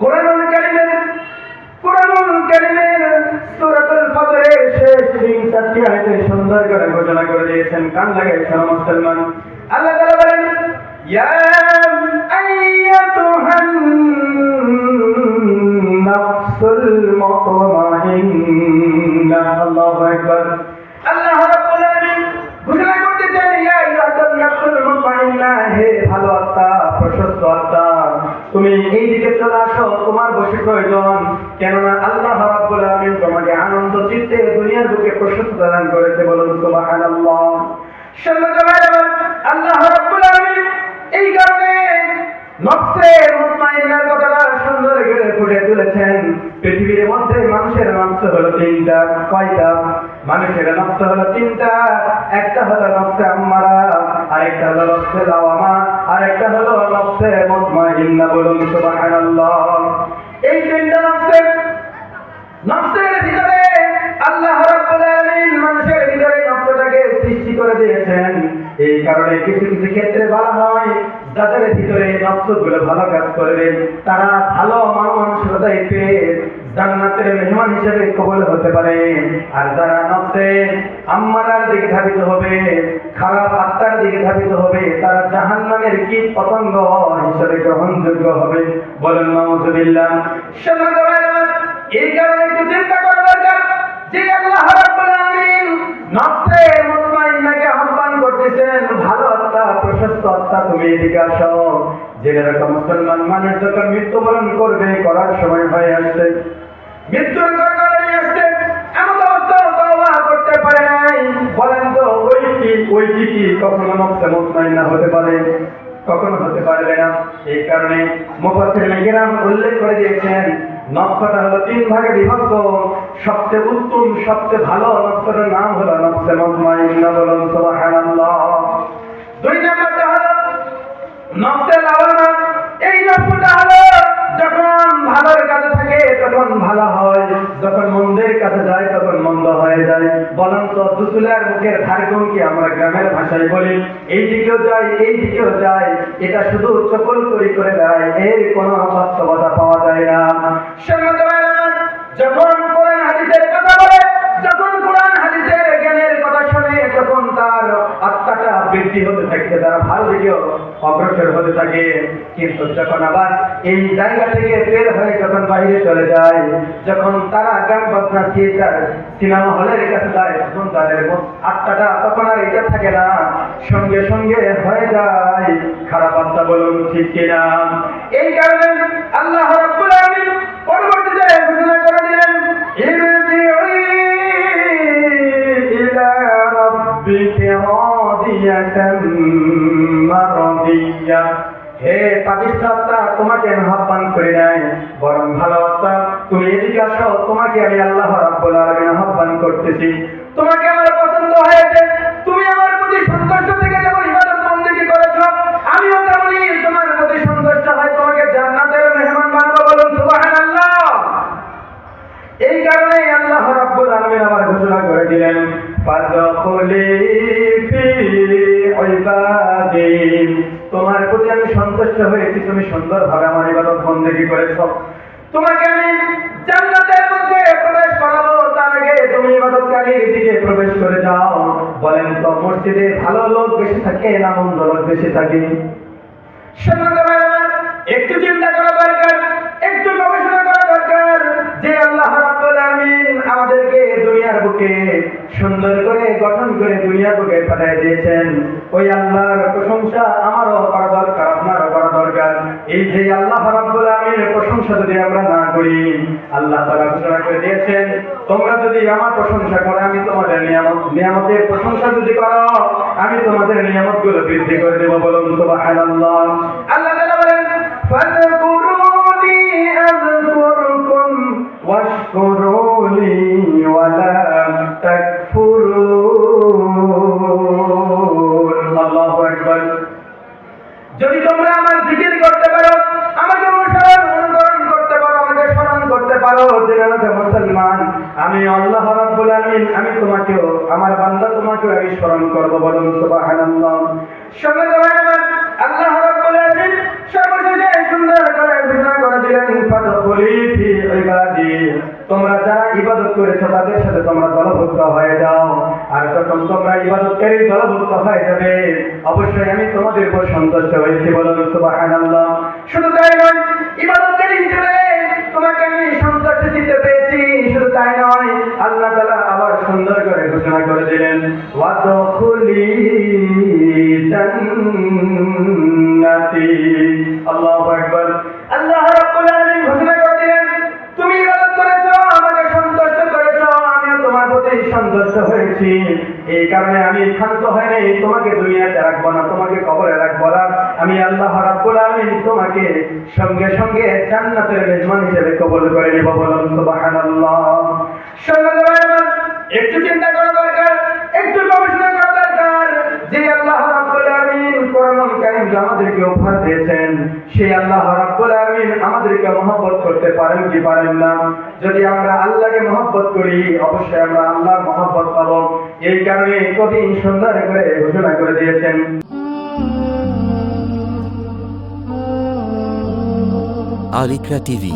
কোরআনুল কারীমের সূরাতুল ফাজরের শেষ তিন চারটি আয়াতে সুন্দর করে ঘোষণা করে দিয়েছেন, কান লাগাই শোনো মুসলমান। আল্লাহ তাআলা বলেন, ইয়া আইয়াতুহান নাফসুল মুতমাইন্না। আল্লাহু আকবার। আল্লাহ রাব্বুল আলামিন ঘোষণা করতেছেন, ইয়া আইয়াতুন নাফসুল মুতমাইন্না, হে ভালো আত্মা, প্রশস্ত আত্মা, তুমি এই দিকে চলে আসো, তোমার বসে প্রয়োজন। কেননা আল্লাহ রাব্বুল আলামিন তোমাকে আনন্দ চিত্তে দুনিয়ার বুকে প্রশস্ততা দান করেছে। বলুন সুবহানাল্লাহ। আল্লাহ রাব্বুল আলামিন এই কারণে নফসে মুতমাইন্নার কথাটা সুন্দর করে ফুটে তুলেছেন। পৃথিবীর মধ্যে মানুষের নফস হলো তিনটা। কয়টা? মানুষের নফস হলো তিনটা। একটা হলো নফসে আম্মারা, আরেকটা হলো নফসে লাওয়ামা, আরেকটা হলো নফসে মুতমাইন্না। বলুন সুবহানাল্লাহ। এই তিনটা নফসের ভিতরে আল্লাহ রাব্বুল আলামিন মানুষের ভিতরে নফসটাকে সৃষ্টি করে দিয়েছেন। এই কারণে কিছু কিছু ক্ষেত্রে বলা হয়, যাদের ভিতরে নফসগুলো ভালো কাজ করবে তারা ভালো মানসিকতায় পেয়ে জান্নাতের মেহমান হিসেবে কবুল হতে পারে। আর যারা নফসে আম্মারার দিকে ধাবিত হবে, খারাপ আত্মার দিকে ধাবিত হবে, তারা জাহান্নামের কীট পতঙ্গ হিসেবে গ্রহণযোগ্য হবে। বলেন নাউযুবিল্লাহ। এই কারণে একটু চিন্তা করা দরকার যে আল্লাহ রাব্বুল আলামিন নফসে মুতমাইন্নাকে আহ্বান করতেছেন, ভালো আত্মা, প্রশস্ত আত্মা, তুমি এদিকে আসো। যেরকম মুসলমান মানুষ যখন মৃত্যুবরণ করবে, করার সময় হয়ে আসছে, মৃত্যুর কারণে আসছে, এমন অবস্থা তওবা করতে পারে নাই। বলেন তো ওই কি কখনো নফসে মুতমাইন্না হতে পারে? কখনো হতে পারবে না। এই কারণে মুফাসসিরিনে কিরাম উল্লেখ করে দিয়েছেন, নফসটা হলো তিন ভাগে বিভক্ত। সবচেয়ে উত্তম, সবচেয়ে ভালো নফসের নাম হলো নফসে মুতমাইন্না। বলুন সুবহানাল্লাহ। দুই নম্বরটা হলো নফসে লাওয়ামা। এই নফসটা হলো যখন ভালোর কাছে থাকে তখন ভালো হয়, যখন মন্দের কাছে যায় তখন মন্দ হয়ে যায়। বলেন তো, দুতুলার মুখের ধারগুনকে আমরা গ্রামের ভাষায় বলি, এই দিকেও যায় এই দিকেও যায়, এটা শুধু চকল করে দেয়, এর কোনো বাস্তবতা পাওয়া যায় না। যখন কোরআন হাদিসের কথা বলে, যখন কোরআন হাদিসের জ্ঞানের কথা শুনে, তখন তার আত্মাটা বৃদ্ধি হতে থাকে, তারা ভালো দিকেও অগ্রসর হতে থাকে। কিন্তু যখন আবার এই জায়গা থেকে বের হয়ে যখন বাইরে চলে যায়, যখন তারা গান বাজনা থিয়েটার সিনেমা হলের কাছে যায়, তখন তাদের আত্মাটা তখন আর এটা থাকে না, সঙ্গে সঙ্গে হয়ে যায় খারাপ আত্মা। বলুন ঠিক কিনা? এই কারণে আল্লাহ রাব্বুল আলামিন পরবর্তীতে ঘোষণা করে দিলেন, ইরজিই ইলা রাব্বিকা রাদিয়াতাম মারদিয়া। হে পাপিষ্ঠ আত্মা, তোমাকে আমি আহ্বান করি নাই, বরং ভালো আত্মা, তুমি এদিকে আসো, তোমাকে আমি আল্লাহ রাব্বুল আলামিন আহ্বান করতেছি। তোমাকে আমার পছন্দ হয়েছে, তুমি আমার প্রতি সন্তুষ্ট থেকে যেমন ইবাদত বন্দেগী করেছো, আমিও তেমনি তোমার প্রতি সন্তুষ্ট হয়, তোমাকে জান্নাতের মেহমান বানাবো। বলুন সুবহানাল্লাহ। এই কারণে আল্লাহ রাব্বুল আলামিন আবার ঘোষণা করে দিলেন, ফাদখুলি ফি ইবাদি। তোমার প্রতি আমি সন্তুষ্ট হয়েছি, তুমি সুন্দরভাবে আমার ইবাদত বন্দেগী করেছো, তোমাকে আমি জান্নাতের মধ্যে প্রবেশ করাবো। তার আগে তুমি ইবাদতকারীর দিকে প্রবেশ করে যাও। বলেন তো, মসজিদে ভালো লোক বেশি থাকে না মন্দ লোক বেশি থাকে? একটু চিন্তা করা দরকার, একটু গবেষণা করা দরকার যে আল্লাহ রাব্বুল আলামিন আমাদেরকে দুনিয়ার বুকে সুন্দর করে গঠন করে দুনিয়ার বুকে পাঠিয়ে দিয়েছেন। ওই আল্লাহর প্রশংসা আমারও করা দরকার, আপনারও করা দরকার। এই যে আল্লাহ রাব্বুল আলামিনের প্রশংসা যদি আমরা না করি, আল্লাহ তাআলা ঘোষণা করে দিয়েছেন, তোমরা যদি আমার প্রশংসা করো, আমি তোমাদের নিয়ামতের প্রশংসা যদি করো, আমি তোমাদের নিয়ামতগুলো বৃদ্ধি করে দেব। বলুন সুবহানাল্লাহ। আল্লাহ তাআলা বলেন, ফাযকুরুনি আযকুরকুম ওয়াশকুরুলি ওয়ালা তাকফুরুন। আল্লাহু আকবার। যদি তোমরা আমার জিকির করতে পারো, আমাকে অনুসরণ করতে পারো, আমাকে স্মরণ করতে পারো, জেনে মুসলমান, আমি আল্লাহ রাব্বুল আলামিন, আমি তোমাকেও, আমার বান্দা তোমাকেও আমি স্মরণ করব। বলুন সুবহানাল্লাহ। আল্লাহ রাব্বুল আলামিন সর্বশেষে সুন্দর করে ঘোষণা করে দিলেন ফাদখুলি ফি ইবাদি, তোমরা যারা ইবাদত করেছো তাদের সাথে তোমরা দলভুক্ত হয়ে যাও। আর যখন তোমরা ইবাদতকারী দলভুক্ত হয়ে যাবে অবশ্যই আমি তোমাদের উপর সন্তুষ্ট হয়েছি। বলুন সুবহানাল্লাহ। শুধু তাই নয়, ইবাদতকারী হিসেবে তোমাকে আমি সন্তুষ্ট দিতে পেরেছি। শুধু তাই নয়, আল্লাহ তাআলা আবার সুন্দর করে ঘোষণা করে দিলেন ওয়াদখুলি জান্নাতি। আল্লাহু আকবার। আল্লাহ রাব্বুল আলামিন ঘোষণা করে দিলেন তুমি ইবাদত করেছো, আমাকে সন্তুষ্ট করেছো, আমিও তোমার প্রতি সন্তুষ্ট হয়েছি। এই কারণে আমি ক্ষান্ত হয়ে নেই, তোমাকে দুনিয়াতে রাখবো না, তোমাকে কবরে রাখবো না। আমি আল্লাহ রাব্বুল আলামিন তোমাকে সঙ্গে সঙ্গে জান্নাতের মেহমান হিসেবে কবুল করে নিব। বলুন সুবহানাল্লাহ। একটু চিন্তা করা দরকার, একটু গবেষণা করা দরকার। যে আল্লাহ রাব্বুল আলামিন কোরআনুল কারীম আমাদেরকে উপহার দিয়েছেন, সেই আল্লাহ রাব্বুল আলামিন আমাদেরকে মহব্বত করতে পারেন কি পারেন না? যদি আমরা আল্লাহকে মহব্বত করি অবশ্যই আমরা আল্লাহর মহব্বত পাবো। এই কারণে কবি সুন্দর করে ঘোষণা করে দিয়েছেন আল ইকরা টিভি